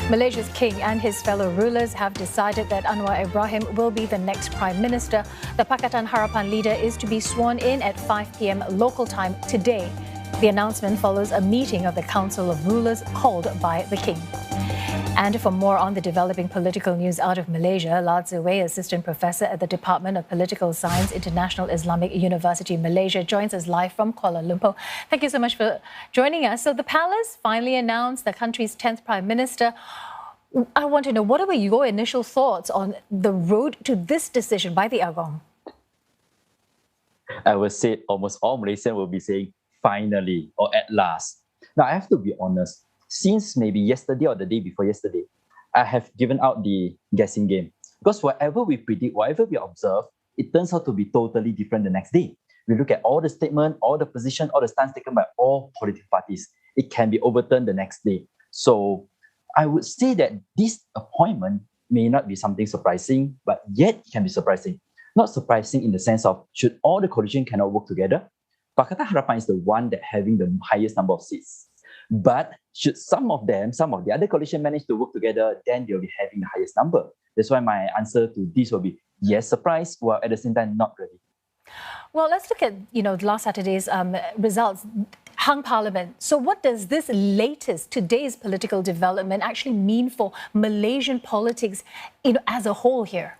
Malaysia's king and his fellow rulers have decided that Anwar Ibrahim will be the next prime minister. The Pakatan Harapan leader is to be sworn in at 5 p.m. local time today. The announcement follows a meeting of the Council of Rulers called by the king. And for more on the developing political news out of Malaysia, Lau Zhe Wei, Assistant Professor at the Department of Political Science, International Islamic University, Malaysia, joins us live from Kuala Lumpur. Thank you so much for joining us. So the palace finally announced the country's 10th Prime Minister. I want to know, what were your initial thoughts on the road to this decision by the Agong? I would say almost all Malaysians will be saying, finally, or at last. Now, I have to be honest. Since maybe yesterday or the day before yesterday, I have given out the guessing game. Because whatever we predict, whatever we observe, it turns out to be totally different the next day. We look at all the statement, all the position, all the stance taken by all political parties. It can be overturned the next day. So I would say that this appointment may not be something surprising, but yet it can be surprising. Not surprising in the sense of, should all the coalition cannot work together? Pakatan Harapan is the one that having the highest number of seats. But should some of the other coalition manage to work together, then they'll be having the highest number. That's why my answer to this will be yes, surprise, while at the same time, not really. Well, let's look at, last Saturday's results. Hung Parliament. So what does this latest, today's political development actually mean for Malaysian politics, as a whole here?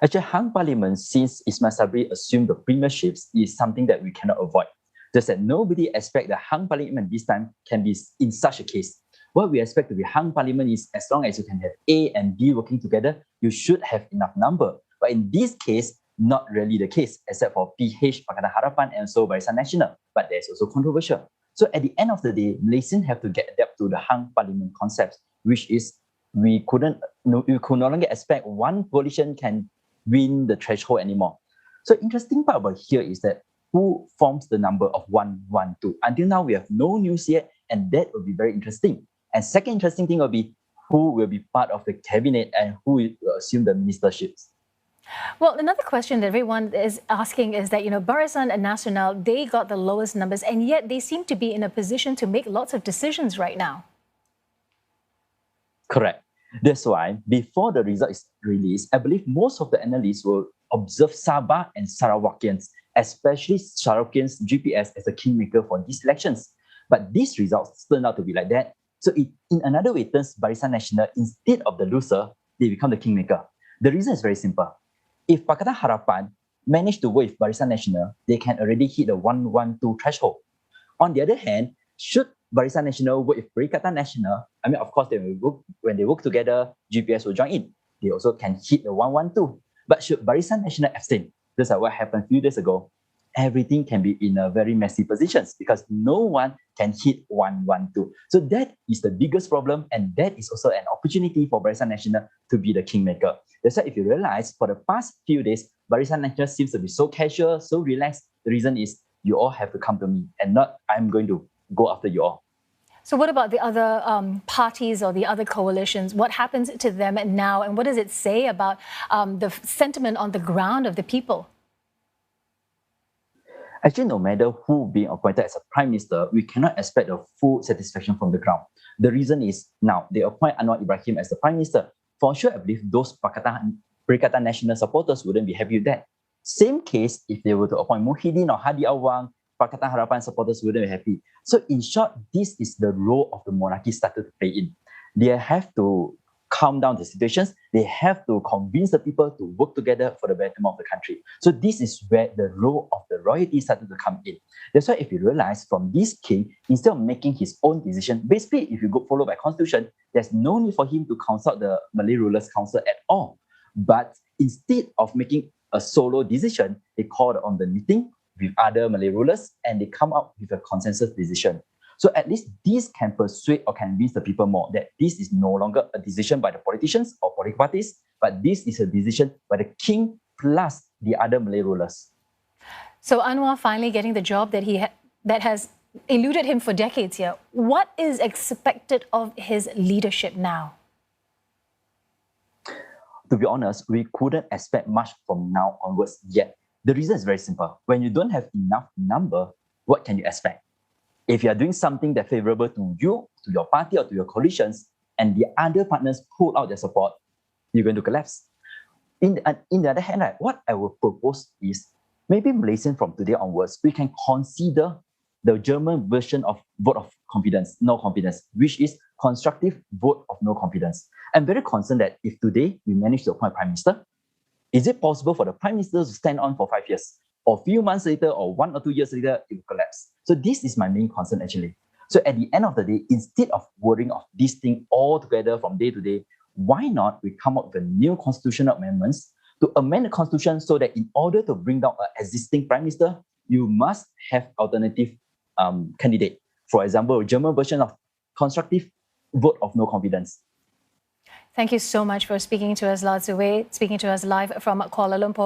Actually, Hung Parliament, since Ismail Sabri assumed the premierships, is something that we cannot avoid. Just that nobody expect the Hung Parliament this time can be in such a case. What we expect to be Hung Parliament is, as long as you can have A and B working together, you should have enough number. But in this case, not really the case, except for PH, Pakatan Harapan, and also Barisan Nasional. But there's also controversial. So at the end of the day, Malaysians have to get adapt to the Hung Parliament concept, which is we could no longer expect one coalition can win the threshold anymore. So interesting part about here is that who forms the number of 112? Until now, we have no news yet, and that will be very interesting. And second interesting thing will be who will be part of the cabinet and who will assume the ministerships. Well, another question that everyone is asking is that, Barisan Nasional, they got the lowest numbers, and yet they seem to be in a position to make lots of decisions right now. Correct. That's why, before the result is released, I believe most of the analysts will observe Sabah and Sarawakians, especially Sarawakians' GPS as a kingmaker for these elections. But these results turn out to be like that. So it, in another way, turns Barisan Nasional, instead of the loser, they become the kingmaker. The reason is very simple. If Pakatan Harapan manage to work with Barisan Nasional, they can already hit the 112 threshold. On the other hand, should Barisan Nasional work with Pakatan Nasional, of course, when they work together, GPS will join in. They also can hit the 112. But should Barisan Nasional abstain, just like what happened a few days ago, everything can be in a very messy positions because no one can hit 112. So that is the biggest problem, and that is also an opportunity for Barisan Nasional to be the kingmaker. That's why if you realize, for the past few days, Barisan Nasional seems to be so casual, so relaxed. The reason is you all have to come to me and not I'm going to go after you all. So what about the other parties or the other coalitions? What happens to them now, and what does it say about the sentiment on the ground of the people? Actually, no matter who being appointed as a prime minister, we cannot expect a full satisfaction from the ground. The reason is, now they appoint Anwar Ibrahim as the prime minister. For sure, I believe those Pakatan Nasional supporters wouldn't be happy with that. Same case if they were to appoint Muhyiddin or Hadi Awang, Pakatan Harapan supporters wouldn't be happy. So in short, this is the role of the monarchy started to play in. They have to calm down the situations. They have to convince the people to work together for the betterment of the country. So this is where the role of the royalty started to come in. That's why if you realize from this king, instead of making his own decision, basically if you go follow by constitution, there's no need for him to consult the Malay Rulers Council at all. But instead of making a solo decision, they called on the meeting with other Malay rulers and they come up with a consensus decision. So at least this can persuade or convince the people more that this is no longer a decision by the politicians or political parties, but this is a decision by the king plus the other Malay rulers. So Anwar finally getting the job that has eluded him for decades here. What is expected of his leadership now? To be honest, we couldn't expect much from now onwards yet. The reason is very simple. When you don't have enough number, what can you expect? If you are doing something that's favorable to you, to your party, or to your coalitions, and the other partners pull out their support, you're going to collapse. In the other hand, right, what I will propose is maybe Malaysian from today onwards, we can consider the German version of vote of confidence, no confidence, which is constructive vote of no confidence. I'm very concerned that if today we manage to appoint Prime Minister, is it possible for the Prime Minister to stand on for 5 years? Or a few months later, or 1 or 2 years later, it will collapse. So this is my main concern actually. So at the end of the day, instead of worrying of this thing all together from day to day, why not we come up with a new constitutional amendments to amend the constitution so that in order to bring down an existing Prime Minister, you must have alternative candidate. For example, a German version of constructive vote of no confidence. Thank you so much for speaking to us, Lau Zhe Wei, speaking to us live from Kuala Lumpur.